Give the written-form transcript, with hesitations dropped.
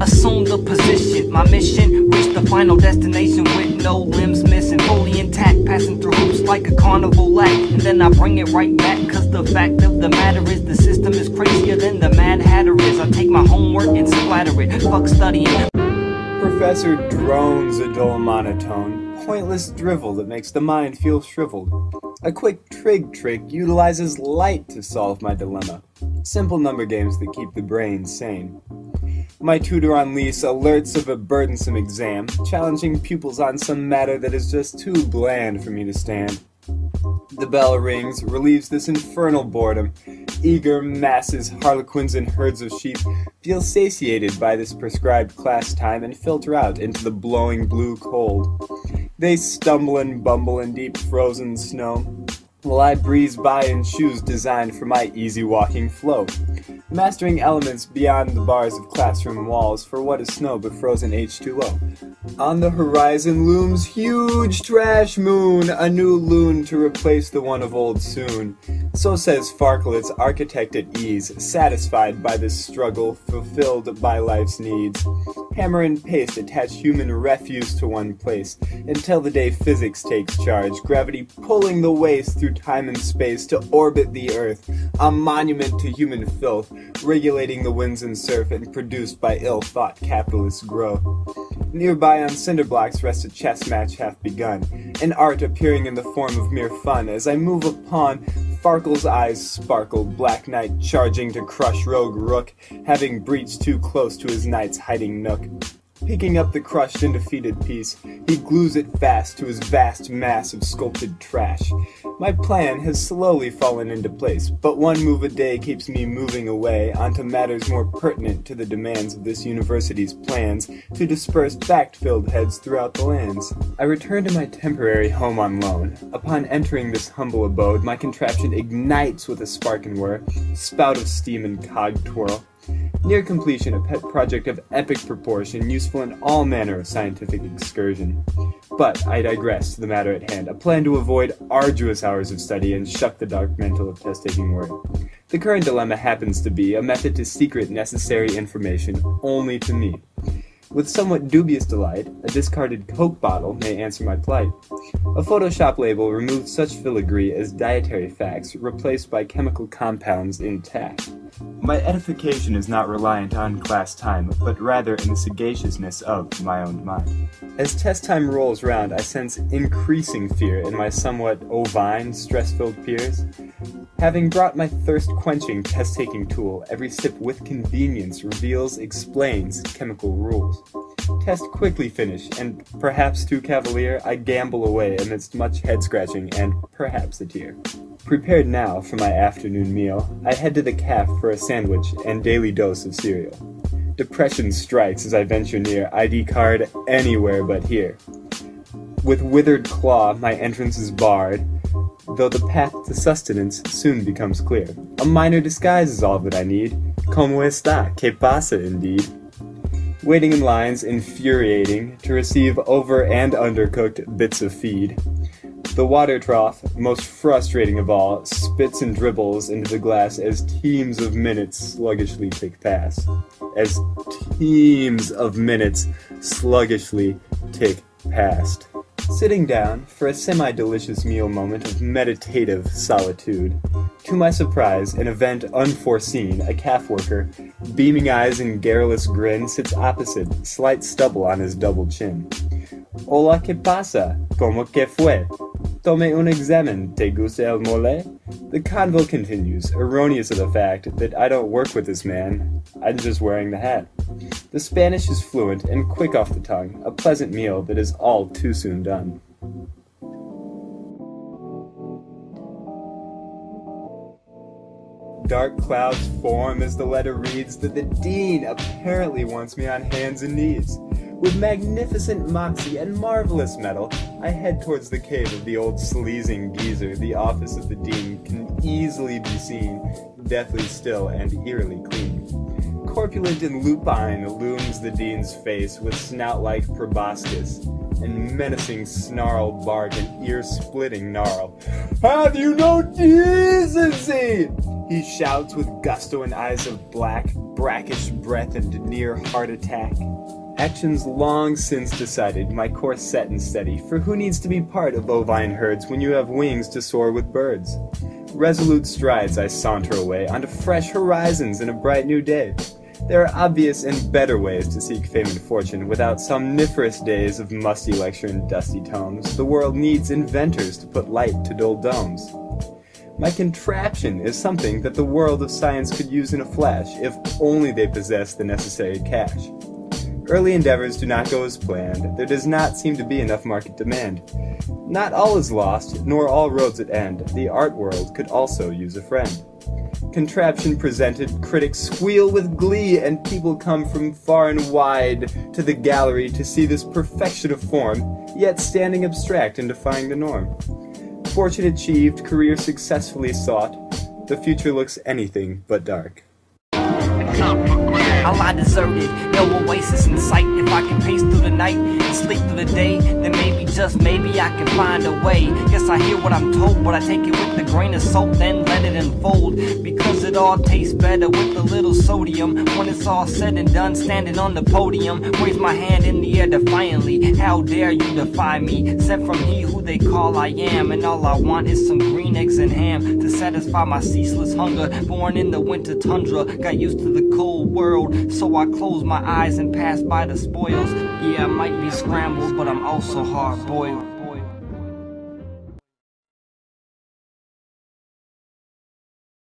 assume the position. My mission, reach the final destination with no limbs missing, fully intact, passing through hoops like a carnival act. And then I bring it right back, cause the fact of the matter is the system is crazier than the Mad Hatter is. I take my homework and splatter it, fuck studying. Professor drones a dull monotone, pointless drivel that makes the mind feel shriveled. A quick trig trick utilizes light to solve my dilemma. Simple number games that keep the brain sane. My tutor on lease alerts of a burdensome exam, challenging pupils on some matter that is just too bland for me to stand. The bell rings, relieves this infernal boredom. Eager masses, harlequins and herds of sheep feel satiated by this prescribed class time and filter out into the blowing blue cold. They stumble and bumble in deep frozen snow, while I breeze by in shoes designed for my easy walking flow, mastering elements beyond the bars of classroom walls for what is snow but frozen H2O. On the horizon looms huge trash moon, a new loon to replace the one of old soon. So says Farkle, its architect at ease, satisfied by this struggle, fulfilled by life's needs. Hammer and paste attach human refuse to one place, until the day physics takes charge, gravity pulling the waste through time and space to orbit the earth, a monument to human filth, regulating the winds and surf and produced by ill-thought capitalist growth. Nearby on cinder blocks rests a chess match half begun, an art appearing in the form of mere fun as I move upon Farkle's eyes sparkle, Black Knight charging to crush Rogue Rook, having breached too close to his knight's hiding nook. Picking up the crushed and defeated piece, he glues it fast to his vast mass of sculpted trash. My plan has slowly fallen into place, but one move a day keeps me moving away onto matters more pertinent to the demands of this university's plans to disperse fact-filled heads throughout the lands. I return to my temporary home on loan. Upon entering this humble abode, my contraption ignites with a spark and whir, spout of steam and cog twirl. Near completion, a pet project of epic proportion, useful in all manner of scientific excursion. But I digress to the matter at hand, a plan to avoid arduous hours of study and shuck the dark mental of test-taking work. The current dilemma happens to be a method to secret necessary information only to me. With somewhat dubious delight, a discarded Coke bottle may answer my plight. A Photoshop label removes such filigree as dietary facts, replaced by chemical compounds intact. My edification is not reliant on class time, but rather in the sagaciousness of my own mind. As test time rolls round, I sense increasing fear in my somewhat ovine, stress-filled peers. Having brought my thirst-quenching test-taking tool, every sip with convenience reveals, explains chemical rules. Test quickly finish, and perhaps too cavalier, I gamble away amidst much head-scratching and perhaps a tear. Prepared now for my afternoon meal, I head to the caf for a sandwich and daily dose of cereal. Depression strikes as I venture near, ID card anywhere but here. With withered claw, my entrance is barred, though the path to sustenance soon becomes clear. A minor disguise is all that I need. Como está? Que pasa, indeed. Waiting in lines, infuriating, to receive over- and undercooked bits of feed. The water trough, most frustrating of all, spits and dribbles into the glass as teams of minutes sluggishly tick past. As teams of minutes sluggishly tick past. Sitting down for a semi-delicious meal moment of meditative solitude. To my surprise, an event unforeseen, a calf worker, beaming eyes and garrulous grin, sits opposite, slight stubble on his double chin. Hola, ¿qué pasa? ¿Cómo que fue? Tome un examen, ¿te gusta el mole? The convo continues, erroneous of the fact that I don't work with this man, I'm just wearing the hat. The Spanish is fluent and quick off the tongue, a pleasant meal that is all too soon done. Dark clouds form as the letter reads that the dean apparently wants me on hands and knees. With magnificent moxie and marvelous mettle, I head towards the cave of the old sleazing geezer. The office of the dean can easily be seen, deathly still and eerily clean. Corpulent and lupine looms the dean's face with snout-like proboscis and menacing snarled bark and ear-splitting gnarl. Have you no decency? He shouts with gusto and eyes of black, brackish breath and near heart attack. Actions long since decided, my course set and steady, for who needs to be part of ovine herds when you have wings to soar with birds? Resolute strides I saunter away onto fresh horizons in a bright new day. There are obvious and better ways to seek fame and fortune without somniferous days of musty lecture and dusty tomes. The world needs inventors to put light to dull domes. My contraption is something that the world of science could use in a flash, if only they possess the necessary cash. Early endeavors do not go as planned. There does not seem to be enough market demand. Not all is lost, nor all roads at end. The art world could also use a friend. Contraption presented, critics squeal with glee, and people come from far and wide to the gallery to see this perfection of form, yet standing abstract and defying the norm. Fortune achieved, career successfully sought, the future looks anything but dark. I'll lie deserted, no oasis in sight. If I can pace through the night and sleep through the day, then maybe, just maybe, I can find a way. Guess I hear what I'm told, but I take it with a grain of salt, then let it unfold. Because it all tastes better with a little sodium. When it's all said and done, standing on the podium, raise my hand in the air defiantly. How dare you defy me? Sent from he who they call I am, and all I want is some green eggs and ham to satisfy my ceaseless hunger. Born in the winter tundra, got used to the cold world, so I close my eyes and pass by the spoils. Yeah, I might be scrambled, but I'm also hard-boiled.